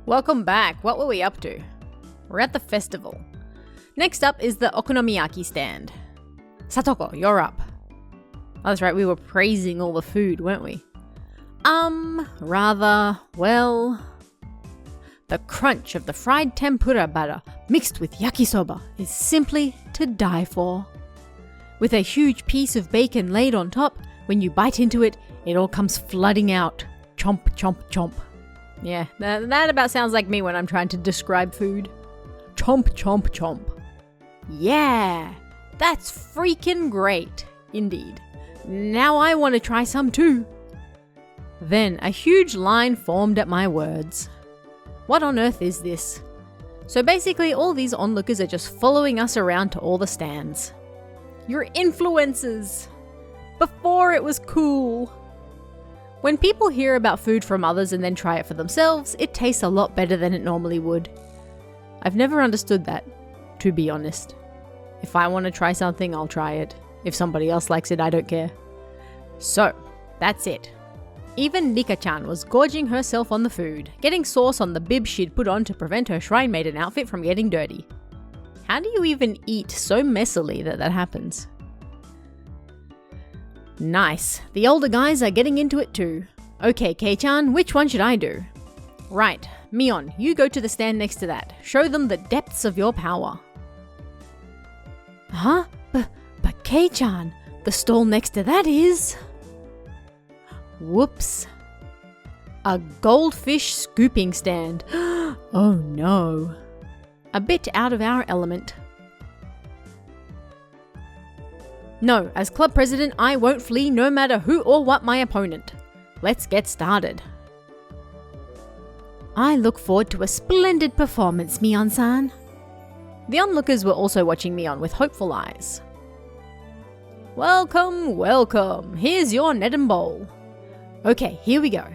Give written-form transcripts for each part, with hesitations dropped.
Welcome back. What were we up to? We're at the festival. Next up is the okonomiyaki stand. Satoko, you're up. Oh, that's right, we were praising all the food, weren't we? Well... The crunch of the fried tempura batter mixed with yakisoba is simply to die for. With a huge piece of bacon laid on top, when you bite into it, it all comes flooding out. Chomp, chomp, chomp. Yeah, that about sounds like me when I'm trying to describe food. Chomp, chomp, chomp. Yeah, that's freaking great, indeed. Now I want to try some too. Then a huge line formed at my words. What on earth is this? So basically all these onlookers are just following us around to all the stands. You're influencers! Before it was cool. When people hear about food from others and then try it for themselves, it tastes a lot better than it normally would. I've never understood that, to be honest. If I want to try something, I'll try it. If somebody else likes it, I don't care. So, that's it. Even Rika-chan was gorging herself on the food, getting sauce on the bib she'd put on to prevent her shrine maiden outfit from getting dirty. How do you even eat so messily that happens? Nice. The older guys are getting into it too. Okay, Kei-chan, which one should I do? Right. Mion, you go to the stand next to that. Show them the depths of your power. Huh? But Kei-chan, the stall next to that is... Whoops. A goldfish scooping stand. Oh no. A bit out of our element. No, as club president, I won't flee no matter who or what my opponent. Let's get started. I look forward to a splendid performance, Mion-san. The onlookers were also watching Mion with hopeful eyes. Welcome, welcome. Here's your net and bowl. Okay, here we go.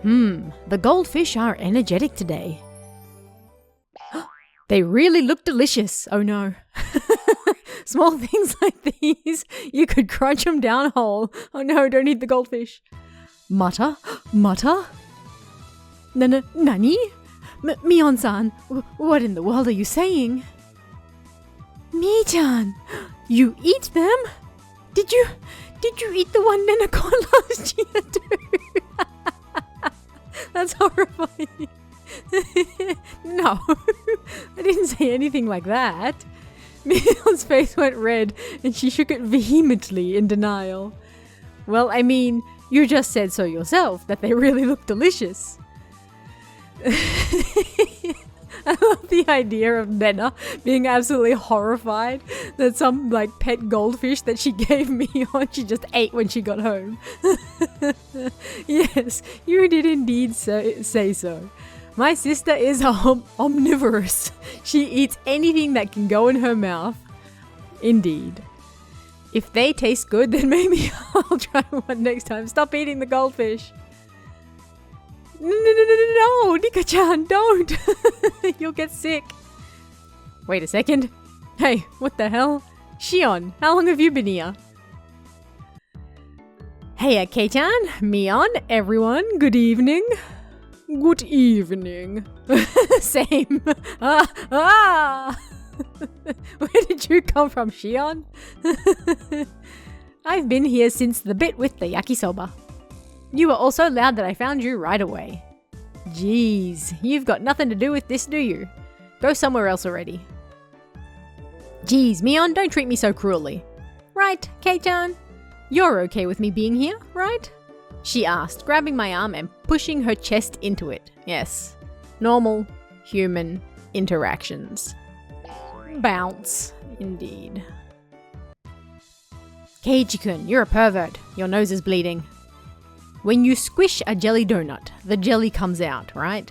The goldfish are energetic today. They really look delicious. Oh no. Small things like these, you could crunch them down whole. Oh no, don't eat the goldfish. Mutter? Mutter? Nani? Mion-san, what in the world are you saying? Mi-chan, you eat them? Did you eat the one Nana caught last year too? That's horrifying. No, I didn't say anything like that. Mion's face went red and she shook it vehemently in denial. Well, I mean, you just said so yourself, that they really look delicious. I love the idea of Nena being absolutely horrified that some pet goldfish that she gave Mion she just ate when she got home. Yes, you did indeed say so. My sister is omnivorous. She eats anything that can go in her mouth. Indeed. If they taste good, then maybe I'll try one next time. Stop eating the goldfish. No, Rika-chan, don't. You'll get sick. Wait a second. Hey, what the hell? Shion, how long have you been here? Hey, Kei-chan, Mion, everyone, good evening. Good evening. Same. Where did you come from, Shion? I've been here since the bit with the yakisoba. You were all so loud that I found you right away. Jeez, you've got nothing to do with this, do you? Go somewhere else already. Jeez, Mion, don't treat me so cruelly. Right, Kei-chan? You're okay with me being here, right? She asked, grabbing my arm and pushing her chest into it. Yes, normal human interactions. Bounce, indeed. Keiji-kun, you're a pervert. Your nose is bleeding. When you squish a jelly donut, the jelly comes out, right?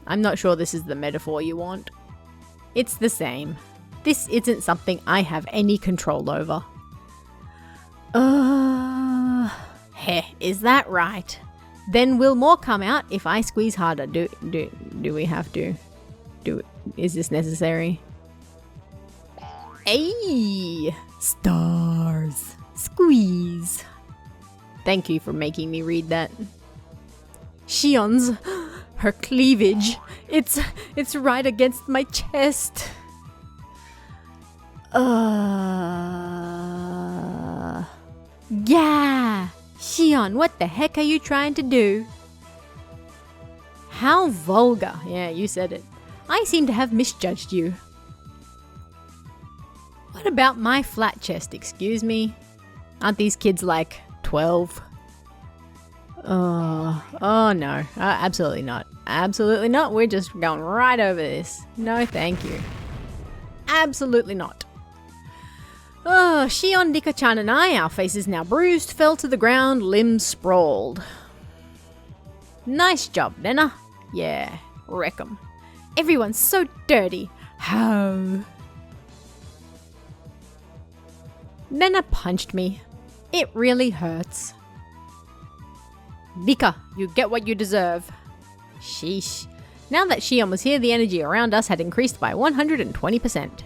I'm not sure this is the metaphor you want. It's the same. This isn't something I have any control over. Heh, is that right? Then will more come out if I squeeze harder? Do we have to? Is this necessary? Ayy! Stars! Squeeze! Thank you for making me read that. Shion's, her cleavage It's right against my chest. Yeah! Shion, what the heck are you trying to do? How vulgar. Yeah, you said it. I seem to have misjudged you. What about my flat chest, excuse me? Aren't these kids like 12? Oh no, absolutely not. Absolutely not. We're just going right over this. No, thank you. Absolutely not. Oh, Shion, Nika-chan and I, our faces now bruised, fell to the ground, limbs sprawled. Nice job, Nena. Yeah, wreck 'em. Everyone's so dirty. How? Nena punched me. It really hurts. Nika, you get what you deserve. Sheesh. Now that Shion was here, the energy around us had increased by 120%.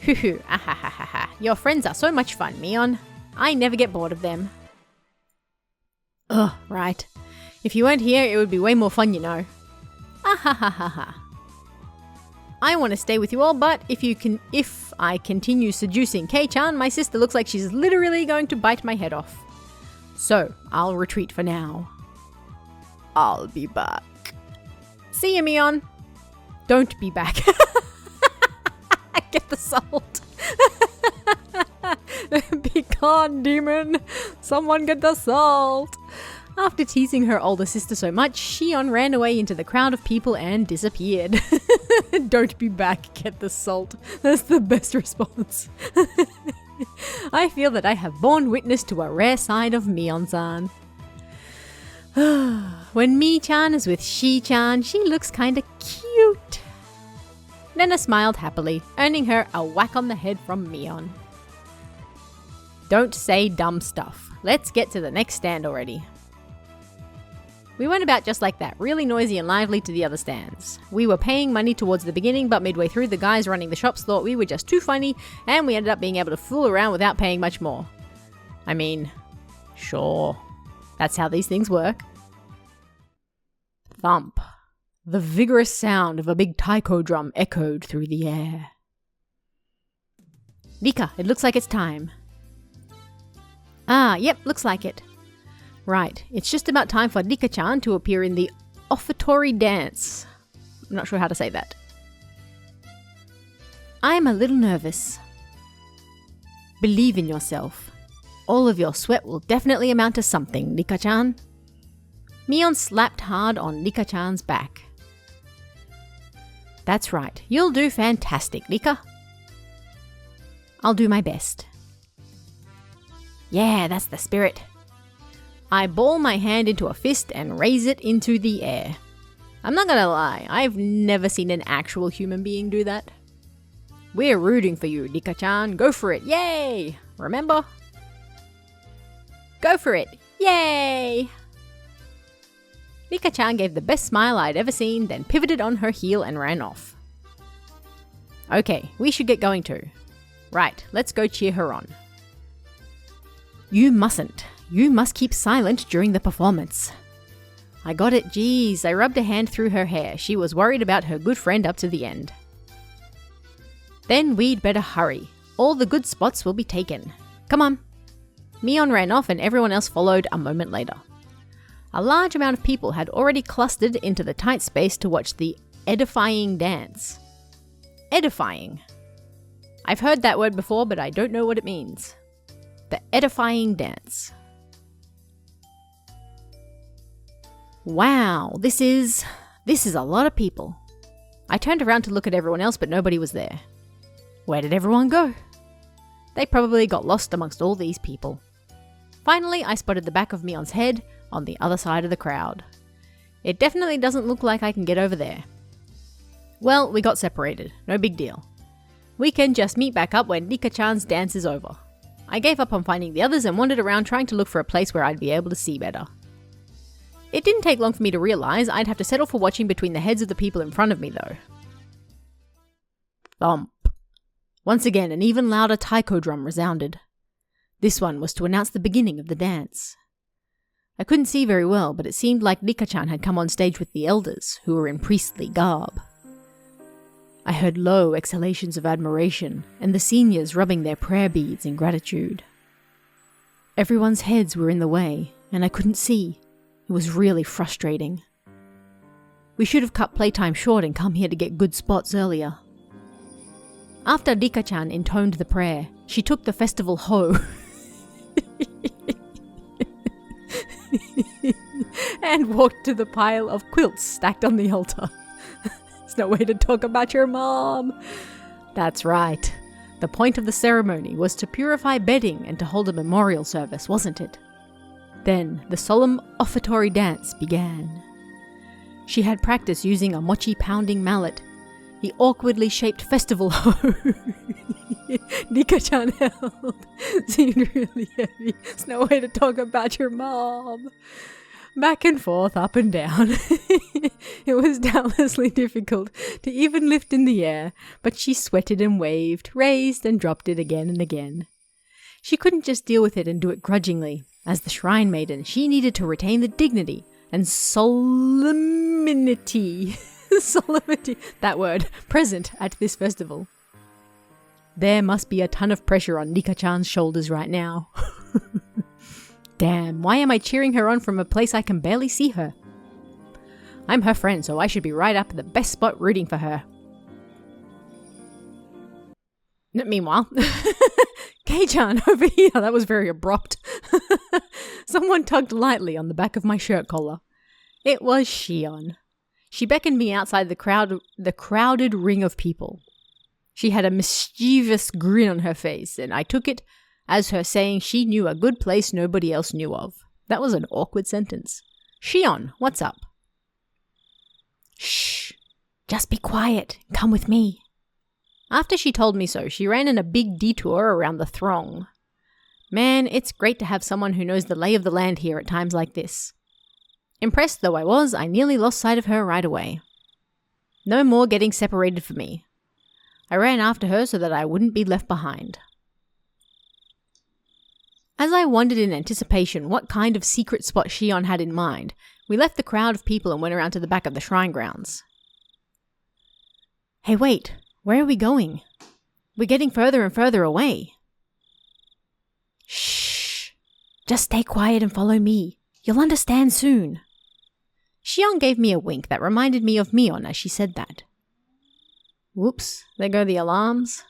Hoo ahahaha. Your friends are so much fun, Mion. I never get bored of them. Ugh, right. If you weren't here, it would be way more fun, you know. Ahahaha. I want to stay with you all, but if I continue seducing Kei-chan, my sister looks like she's literally going to bite my head off. So, I'll retreat for now. I'll be back. See you, Mion. Don't be back. Get the salt. Be gone, demon. Someone get the salt. After teasing her older sister so much, Shion ran away into the crowd of people and disappeared. Don't be back, get the salt. That's the best response. I feel that I have borne witness to a rare side of Mion-san. When Mi-chan is with Shi-chan, she looks kinda cute. Nena smiled happily, earning her a whack on the head from Mion. Don't say dumb stuff. Let's get to the next stand already. We went about just like that, really noisy and lively to the other stands. We were paying money towards the beginning, but midway through the guys running the shops thought we were just too funny, and we ended up being able to fool around without paying much more. I mean, sure. That's how these things work. Thump. The vigorous sound of a big taiko drum echoed through the air. Nika, it looks like it's time. Ah, yep, looks like it. Right, it's just about time for Nika-chan to appear in the offertory dance. I'm not sure how to say that. I'm a little nervous. Believe in yourself. All of your sweat will definitely amount to something, Nika-chan. Mion slapped hard on Nika-chan's back. That's right, you'll do fantastic, Nika. I'll do my best. Yeah, that's the spirit. I ball my hand into a fist and raise it into the air. I'm not gonna lie, I've never seen an actual human being do that. We're rooting for you, Nika-chan. Go for it, yay! Remember? Go for it, yay! Nika-chan gave the best smile I'd ever seen, then pivoted on her heel and ran off. Okay, we should get going too. Right, let's go cheer her on. You mustn't. You must keep silent during the performance. I got it, geez. I rubbed a hand through her hair. She was worried about her good friend up to the end. Then we'd better hurry. All the good spots will be taken. Come on. Mion ran off and everyone else followed a moment later. A large amount of people had already clustered into the tight space to watch the edifying dance. Edifying. I've heard that word before, but I don't know what it means. The edifying dance. Wow, this is a lot of people. I turned around to look at everyone else, but nobody was there. Where did everyone go? They probably got lost amongst all these people. Finally, I spotted the back of Mion's head on the other side of the crowd. It definitely doesn't look like I can get over there. Well, we got separated. No big deal. We can just meet back up when Nika-chan's dance is over. I gave up on finding the others and wandered around trying to look for a place where I'd be able to see better. It didn't take long for me to realize I'd have to settle for watching between the heads of the people in front of me though. Thump. Once again, an even louder taiko drum resounded. This one was to announce the beginning of the dance. I couldn't see very well, but it seemed like Nika-chan had come on stage with the elders, who were in priestly garb. I heard low exhalations of admiration, and the seniors rubbing their prayer beads in gratitude. Everyone's heads were in the way, and I couldn't see. It was really frustrating. We should have cut playtime short and come here to get good spots earlier. After Nika-chan intoned the prayer, she took the festival hoe and walked to the pile of quilts stacked on the altar. There's no way to talk about your mom. That's right. The point of the ceremony was to purify bedding and to hold a memorial service, wasn't it? Then the solemn offertory dance began. She had practiced using a mochi-pounding mallet. The awkwardly shaped festival hoe Nika-chan held seemed really heavy. There's no way to talk about your mom. Back and forth, up and down. It was doubtlessly difficult to even lift in the air, but she sweated and waved, raised and dropped it again and again. She couldn't just deal with it and do it grudgingly. As the shrine maiden, she needed to retain the dignity and solemnity, that word, present at this festival. There must be a ton of pressure on Nika-chan's shoulders right now. Damn, why am I cheering her on from a place I can barely see her? I'm her friend, so I should be right up at the best spot rooting for her. Meanwhile, Kei-chan over here, that was very abrupt. Someone tugged lightly on the back of my shirt collar. It was Shion. She beckoned me outside the crowded ring of people. She had a mischievous grin on her face, and I took it as her saying she knew a good place nobody else knew of. That was an awkward sentence. Shion, what's up? Shh, just be quiet and come with me. After she told me so, she ran in a big detour around the throng. Man, it's great to have someone who knows the lay of the land here at times like this. Impressed though I was, I nearly lost sight of her right away. No more getting separated for me. I ran after her so that I wouldn't be left behind. As I wondered in anticipation what kind of secret spot Shion had in mind, we left the crowd of people and went around to the back of the shrine grounds. Hey wait, where are we going? We're getting further and further away. Shh, just stay quiet and follow me. You'll understand soon. Shion gave me a wink that reminded me of Mion as she said that. Whoops, there go the alarms.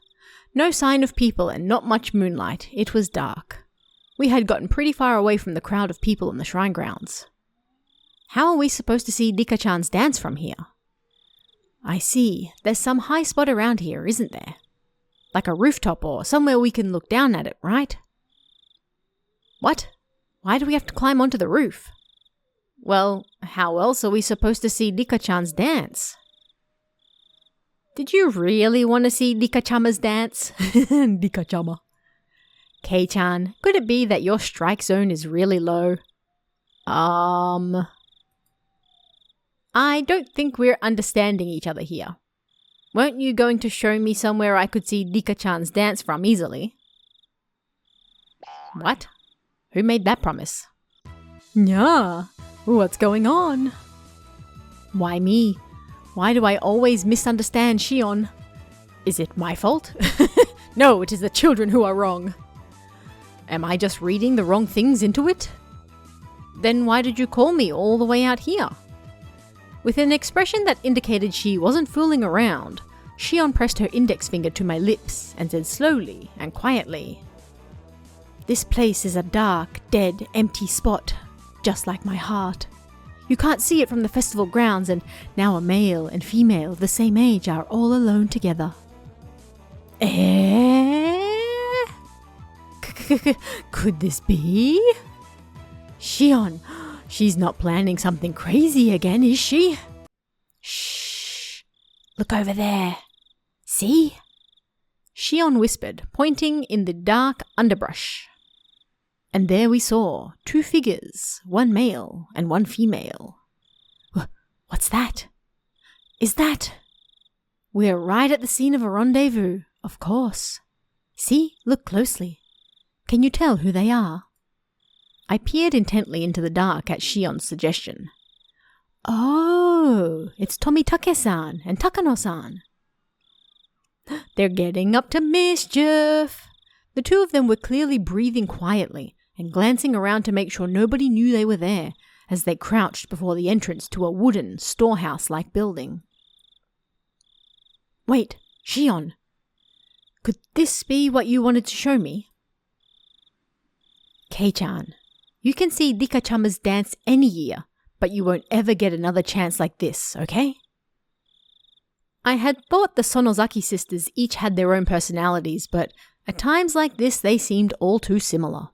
No sign of people and not much moonlight. It was dark. We had gotten pretty far away from the crowd of people in the shrine grounds. How are we supposed to see Nika-chan's dance from here? I see. There's some high spot around here, isn't there? Like a rooftop or somewhere we can look down at it, right? What? Why do we have to climb onto the roof? Well, how else are we supposed to see Nika-chan's dance? Did you really want to see Nika-chama's dance? Nika-chama. Kei-chan, could it be that your strike zone is really low? I don't think we're understanding each other here. Weren't you going to show me somewhere I could see Nika-chan's dance from easily? What? Who made that promise? Yeah, what's going on? Why me? Why do I always misunderstand Shion? Is it my fault? No, it is the children who are wrong. Am I just reading the wrong things into it? Then why did you call me all the way out here? With an expression that indicated she wasn't fooling around, Shion pressed her index finger to my lips and said slowly and quietly, "This place is a dark, dead, empty spot, just like my heart. You can't see it from the festival grounds, and now a male and female of the same age are all alone together." Could this be? Shion, she's not planning something crazy again, is she? Shh, look over there. See? Shion whispered, pointing in the dark underbrush. And there we saw 2 figures, one male and one female. What's that? Is that? We're right at the scene of a rendezvous, of course. See, look closely. Can you tell who they are? I peered intently into the dark at Shion's suggestion. Oh, it's Tomitake-san and Takano-san. They're getting up to mischief. The two of them were clearly breathing quietly and glancing around to make sure nobody knew they were there as they crouched before the entrance to a wooden, storehouse-like building. Wait, Shion. Could this be what you wanted to show me? Kei-chan, you can see Rika-chama's dance any year, but you won't ever get another chance like this, okay? I had thought the Sonozaki sisters each had their own personalities, but at times like this they seemed all too similar.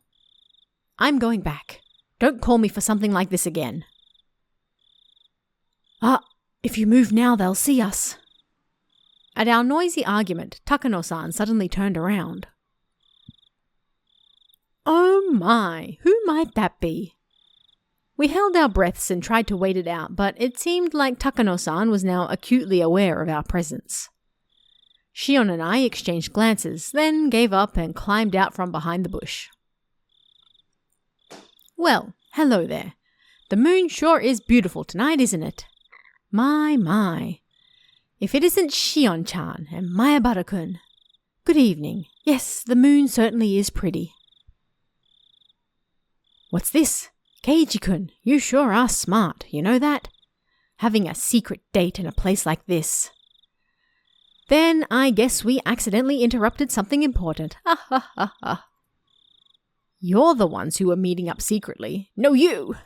I'm going back. Don't call me for something like this again. If you move now, they'll see us. At our noisy argument, Takano-san suddenly turned around. Oh my, who might that be? We held our breaths and tried to wait it out, but it seemed like Takano-san was now acutely aware of our presence. Shion and I exchanged glances, then gave up and climbed out from behind the bush. Well, hello there. The moon sure is beautiful tonight, isn't it? My. If it isn't Shion-chan and Mayabara-kun. Good evening. Yes, the moon certainly is pretty. What's this? Keiji-kun, you sure are smart, you know that? Having a secret date in a place like this. Then I guess we accidentally interrupted something important. Ha. You're the ones who were meeting up secretly. No, you!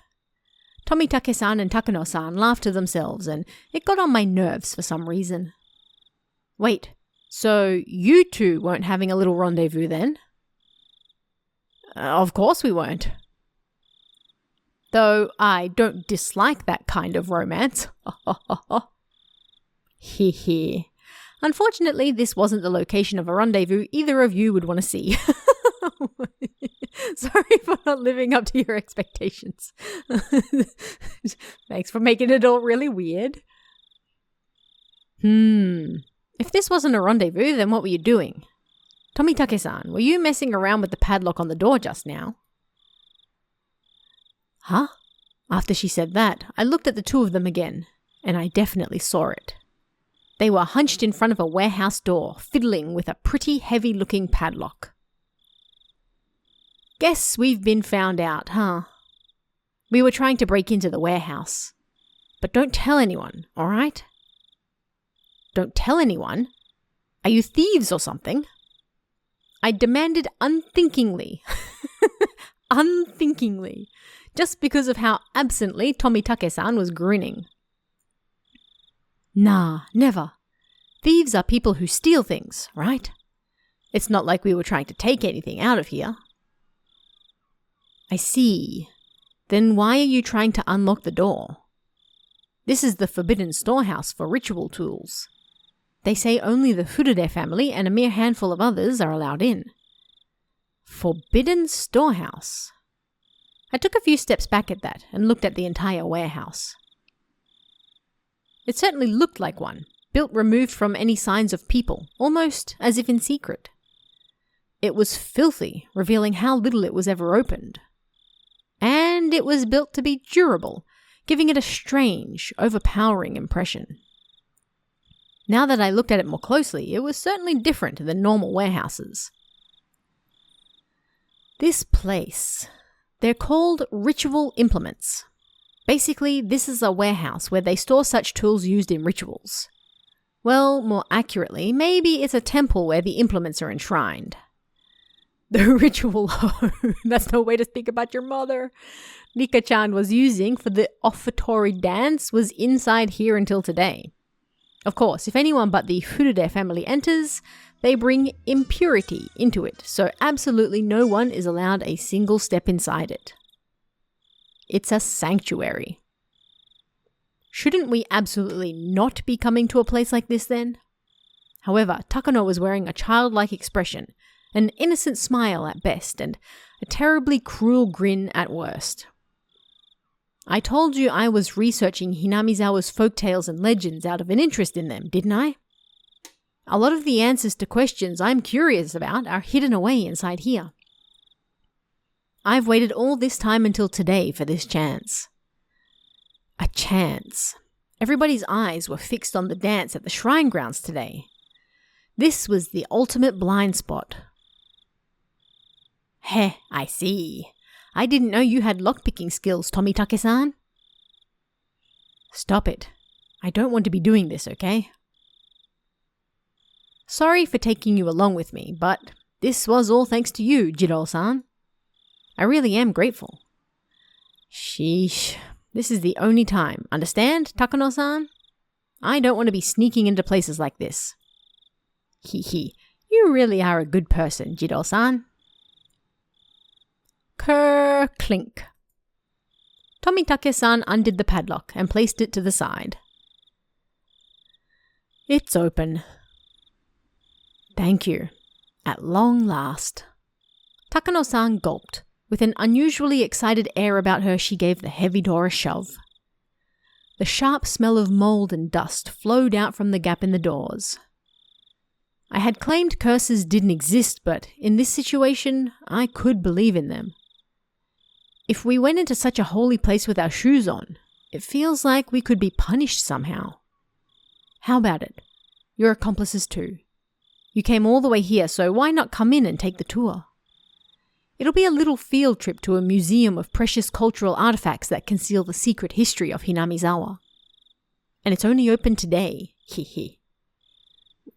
Tomitake-san and Takano-san laughed to themselves, and it got on my nerves for some reason. Wait, so you two weren't having a little rendezvous then? Of course we weren't. Though I don't dislike that kind of romance. Hee. Unfortunately, this wasn't the location of a rendezvous either of you would want to see. Sorry for not living up to your expectations. Thanks for making it all really weird. If this wasn't a rendezvous, then what were you doing? Tomitake-san, were you messing around with the padlock on the door just now? Huh? After she said that, I looked at the two of them again, and I definitely saw it. They were hunched in front of a warehouse door, fiddling with a pretty heavy-looking padlock. Guess we've been found out, huh? We were trying to break into the warehouse. But don't tell anyone, all right? Don't tell anyone? Are you thieves or something? I demanded unthinkingly. Unthinkingly. Just because of how absently Tomitake-san was grinning. Nah, never. Thieves are people who steal things, right? It's not like we were trying to take anything out of here. I see. Then why are you trying to unlock the door? This is the forbidden storehouse for ritual tools. They say only the Furude family and a mere handful of others are allowed in. Forbidden storehouse. I took a few steps back at that and looked at the entire warehouse. It certainly looked like one, built removed from any signs of people, almost as if in secret. It was filthy, revealing how little it was ever opened. And it was built to be durable, giving it a strange, overpowering impression. Now that I looked at it more closely, it was certainly different than normal warehouses. This place, they're called ritual implements. Basically, this is a warehouse where they store such tools used in rituals. Well, more accurately, maybe it's a temple where the implements are enshrined. The ritual home, that's no way to speak about your mother, Rika-chan was using for the offertory dance was inside here until today. Of course, if anyone but the Furude family enters, they bring impurity into it, so absolutely no one is allowed a single step inside it. It's a sanctuary. Shouldn't we absolutely not be coming to a place like this then? However, Takano was wearing a childlike expression, an innocent smile at best, and a terribly cruel grin at worst. I told you I was researching Hinamizawa's folktales and legends out of an interest in them, didn't I? A lot of the answers to questions I'm curious about are hidden away inside here. I've waited all this time until today for this chance. A chance. Everybody's eyes were fixed on the dance at the shrine grounds today. This was the ultimate blind spot. Heh, I see. I didn't know you had lockpicking skills, Tomitake-san. Stop it. I don't want to be doing this, okay? Sorry for taking you along with me, but this was all thanks to you, Jiro-san. I really am grateful. Sheesh. This is the only time. Understand, Takano-san? I don't want to be sneaking into places like this. Hee. You really are a good person, Jiro-san. Kerr clink. Tomitake-san undid the padlock and placed it to the side. It's open. Thank you. At long last. Takano-san gulped. With an unusually excited air about her, she gave the heavy door a shove. The sharp smell of mold and dust flowed out from the gap in the doors. I had claimed curses didn't exist, but in this situation, I could believe in them. If we went into such a holy place with our shoes on, it feels like we could be punished somehow. How about it? You're accomplices too. You came all the way here, so why not come in and take the tour? It'll be a little field trip to a museum of precious cultural artifacts that conceal the secret history of Hinamizawa. And it's only open today, hee.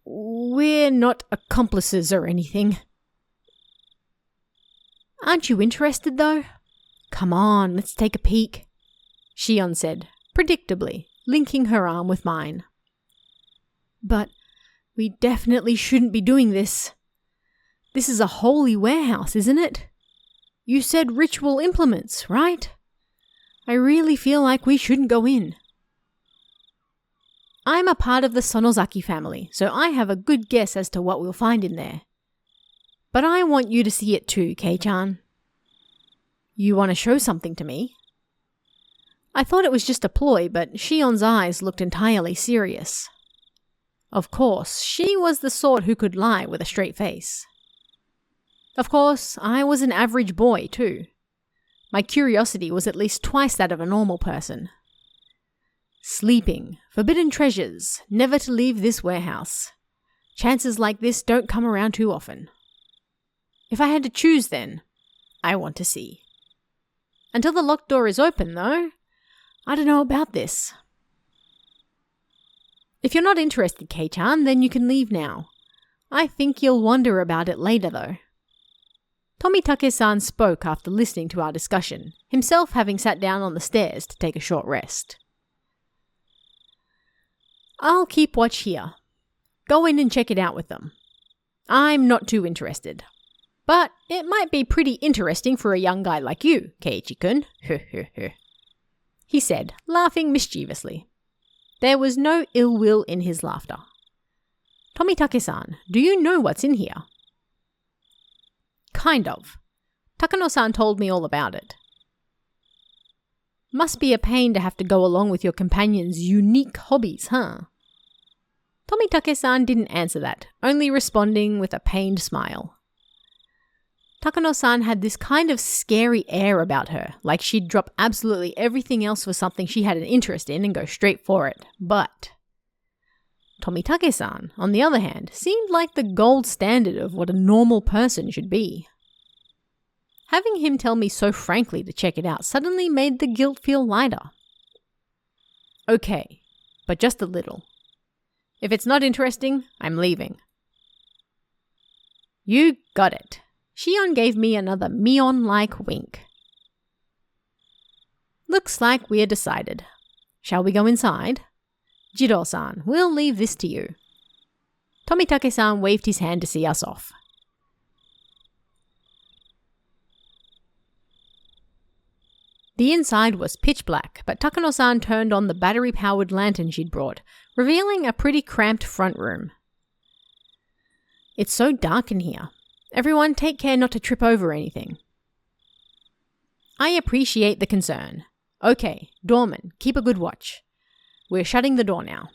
We're not accomplices or anything. Aren't you interested, though? Come on, let's take a peek, Shion said, predictably, linking her arm with mine. But we definitely shouldn't be doing this. This is a holy warehouse, isn't it? You said ritual implements, right? I really feel like we shouldn't go in. I'm a part of the Sonozaki family, so I have a good guess as to what we'll find in there. But I want you to see it too, Kei-chan. You want to show something to me? I thought it was just a ploy, but Shion's eyes looked entirely serious. Of course, she was the sort who could lie with a straight face. Of course, I was an average boy too. My curiosity was at least twice that of a normal person. Sleeping, forbidden treasures, never to leave this warehouse. Chances like this don't come around too often. If I had to choose then, I want to see. Until the locked door is open though, I don't know about this. If you're not interested, Kei-chan, then you can leave now. I think you'll wonder about it later though. Tomitake-san spoke after listening to our discussion, himself having sat down on the stairs to take a short rest. I'll keep watch here. Go in and check it out with them. I'm not too interested. But it might be pretty interesting for a young guy like you, Keiichi-kun, he said, laughing mischievously. There was no ill will in his laughter. Tomitake-san, do you know what's in here? Kind of. Takano-san told me all about it. Must be a pain to have to go along with your companion's unique hobbies, huh? Tomitake-san didn't answer that, only responding with a pained smile. Takano-san had this kind of scary air about her, like she'd drop absolutely everything else for something she had an interest in and go straight for it. But Tomitake-san, on the other hand, seemed like the gold standard of what a normal person should be. Having him tell me so frankly to check it out suddenly made the guilt feel lighter. Okay, but just a little. If it's not interesting, I'm leaving. You got it. Shion gave me another Mion-like wink. Looks like we're decided. Shall we go inside? Jiro-san, we'll leave this to you. Tomitake-san waved his hand to see us off. The inside was pitch black, but Takano-san turned on the battery-powered lantern she'd brought, revealing a pretty cramped front room. It's so dark in here. Everyone take care not to trip over anything. I appreciate the concern. Okay, doorman, keep a good watch. We're shutting the door now.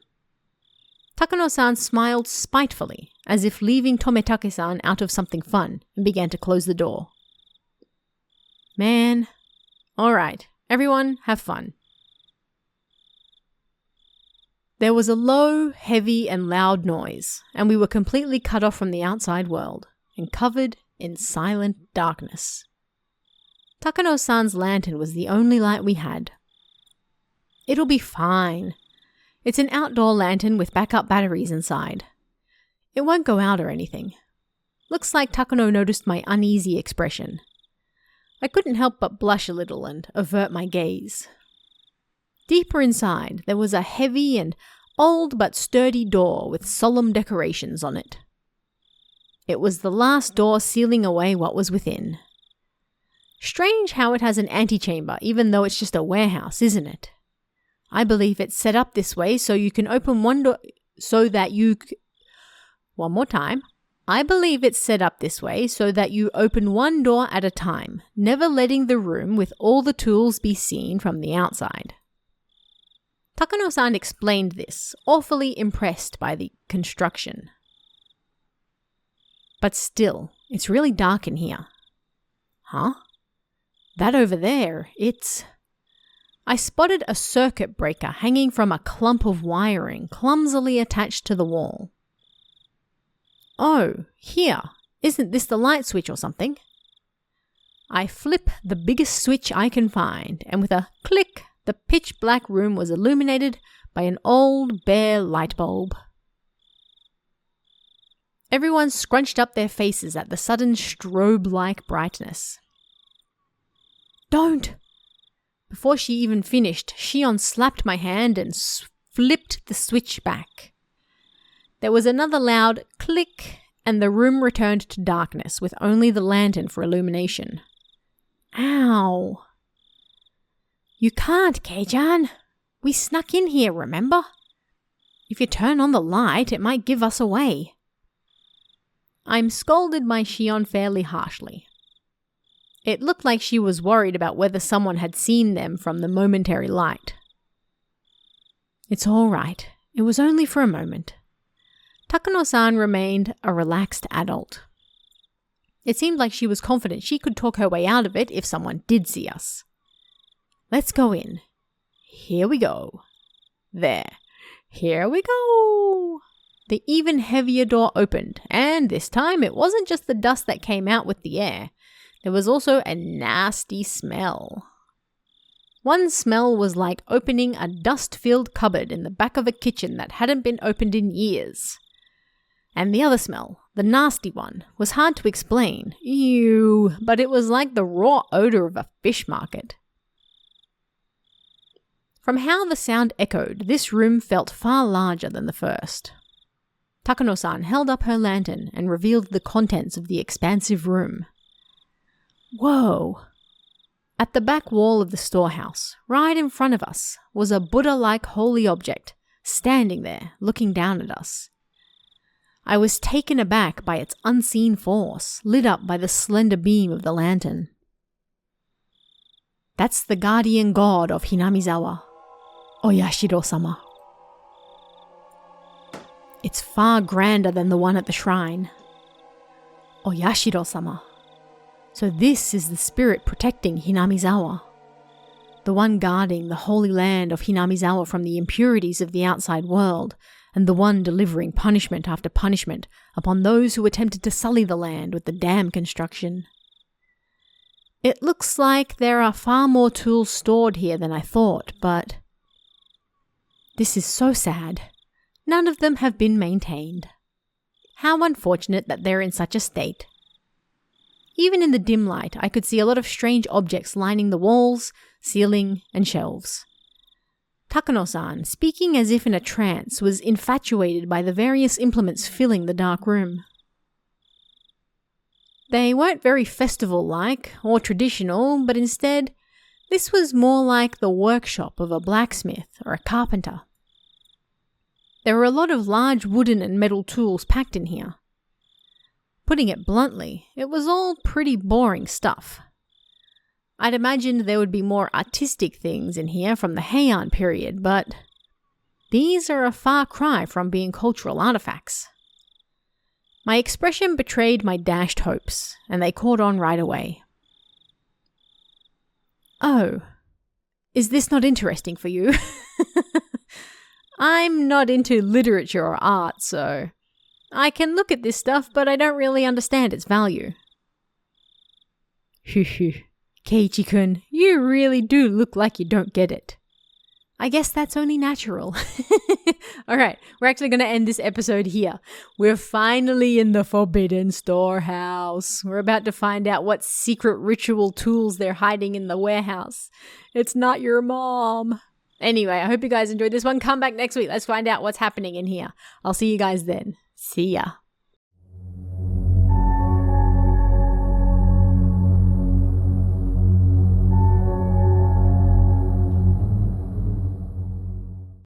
Takano-san smiled spitefully, as if leaving Tomitake-san out of something fun, and began to close the door. Man. Alright, everyone have fun. There was a low, heavy and loud noise, and we were completely cut off from the outside world and covered in silent darkness. Takano-san's lantern was the only light we had. It'll be fine. It's an outdoor lantern with backup batteries inside. It won't go out or anything. Looks like Takano noticed my uneasy expression. I couldn't help but blush a little and avert my gaze. Deeper inside, there was a heavy and old but sturdy door with solemn decorations on it. It was the last door sealing away what was within. Strange how it has an antechamber, even though it's just a warehouse, isn't it? I believe it's set up this way so you can open one door One more time. I believe it's set up this way so that you open one door at a time, never letting the room with all the tools be seen from the outside. Takano-san explained this, awfully impressed by the construction. But still, it's really dark in here. Huh? That over there, I spotted a circuit breaker hanging from a clump of wiring clumsily attached to the wall. Oh, here. Isn't this the light switch or something? I flip the biggest switch I can find, and with a click, the pitch-black room was illuminated by an old bare light bulb. Everyone scrunched up their faces at the sudden strobe-like brightness. Don't! Before she even finished, Shion slapped my hand and flipped the switch back. There was another loud click, and the room returned to darkness with only the lantern for illumination. Ow! You can't, Kei-chan. We snuck in here, remember? If you turn on the light, it might give us away. I'm scolded by Shion fairly harshly. It looked like she was worried about whether someone had seen them from the momentary light. It's all right. It was only for a moment. Takano-san remained a relaxed adult. It seemed like she was confident she could talk her way out of it if someone did see us. Let's go in. Here we go. There. Here we go. The even heavier door opened, and this time it wasn't just the dust that came out with the air. There was also a nasty smell. One smell was like opening a dust-filled cupboard in the back of a kitchen that hadn't been opened in years. And the other smell, the nasty one, was hard to explain. Ew, but it was like the raw odor of a fish market. From how the sound echoed, this room felt far larger than the first. Takano-san held up her lantern and revealed the contents of the expansive room. Whoa! At the back wall of the storehouse, right in front of us, was a Buddha-like holy object, standing there, looking down at us. I was taken aback by its unseen force, lit up by the slender beam of the lantern. That's the guardian god of Hinamizawa, Oyashiro-sama. It's far grander than the one at the shrine. Oyashiro-sama. So this is the spirit protecting Hinamizawa. The one guarding the holy land of Hinamizawa from the impurities of the outside world, and the one delivering punishment after punishment upon those who attempted to sully the land with the dam construction. It looks like there are far more tools stored here than I thought, but this is so sad. None of them have been maintained. How unfortunate that they're in such a state. Even in the dim light, I could see a lot of strange objects lining the walls, ceiling, and shelves. Takano-san, speaking as if in a trance, was infatuated by the various implements filling the dark room. They weren't very festival-like or traditional, but instead, this was more like the workshop of a blacksmith or a carpenter. There were a lot of large wooden and metal tools packed in here. Putting it bluntly, it was all pretty boring stuff. I'd imagined there would be more artistic things in here from the Heian period, but these are a far cry from being cultural artifacts. My expression betrayed my dashed hopes, and they caught on right away. Oh, is this not interesting for you? I'm not into literature or art, so I can look at this stuff, but I don't really understand its value. Keiichi-kun, you really do look like you don't get it. I guess that's only natural. Alright, we're actually going to end this episode here. We're finally in the Forbidden Storehouse. We're about to find out what secret ritual tools they're hiding in the warehouse. It's not your mom. Anyway, I hope you guys enjoyed this one. Come back next week. Let's find out what's happening in here. I'll see you guys then. See ya.